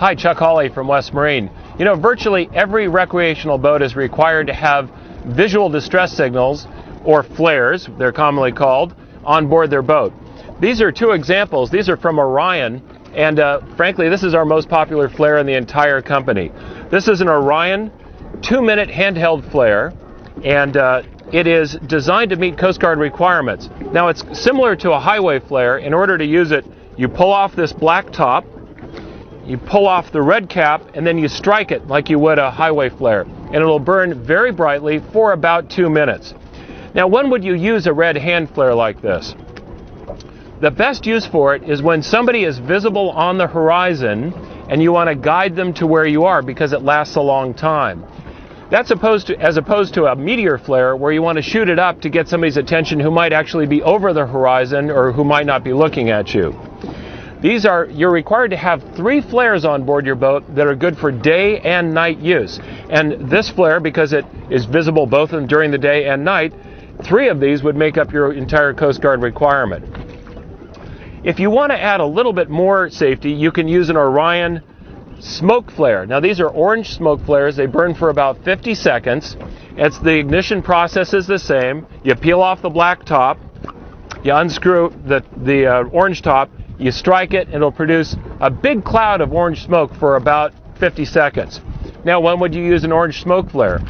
Hi, Chuck Hawley from West Marine. You know, virtually every recreational boat is required to have visual distress signals, or flares, they're commonly called, on board their boat. These are two examples. These are from Orion, and frankly, this is our most popular flare in the entire company. This is an Orion 2-minute handheld flare, and it is designed to meet Coast Guard requirements. Now, it's similar to a highway flare. In order to use it, you pull off this black top, you pull off the red cap, and then you strike it like you would a highway flare, and it'll burn very brightly for about 2 minutes. Now, when would you use a red hand flare like this? The best use for it is when somebody is visible on the horizon and you want to guide them to where you are because it lasts a long time. That's as opposed to a meteor flare where you want to shoot it up to get somebody's attention who might actually be over the horizon or who might not be looking at you. You're required to have 3 flares on board your boat that are good for day and night use. And this flare, because it is visible both during the day and night, 3 of these would make up your entire Coast Guard requirement. If you want to add a little bit more safety, you can use an Orion smoke flare. Now, these are orange smoke flares. They burn for about 50 seconds. The ignition process is the same. You peel off the black top, you unscrew the orange top, you strike it, and it'll produce a big cloud of orange smoke for about 50 seconds. Now, when would you use an orange smoke flare?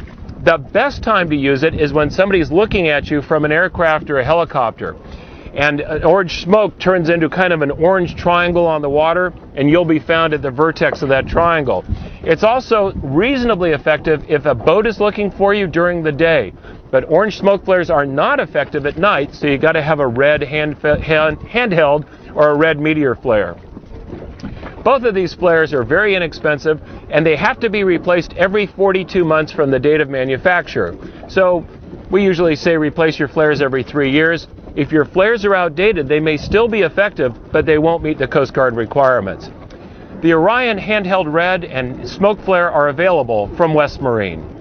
The best time to use it is when somebody's looking at you from an aircraft or a helicopter. And orange smoke turns into kind of an orange triangle on the water, and you'll be found at the vertex of that triangle. It's also reasonably effective if a boat is looking for you during the day. But orange smoke flares are not effective at night, so you got to have a red handheld or a red meteor flare. Both of these flares are very inexpensive, and they have to be replaced every 42 months from the date of manufacture. So we usually say replace your flares every 3 years. If your flares are outdated, they may still be effective, but they won't meet the Coast Guard requirements. The Orion handheld red and smoke flare are available from West Marine.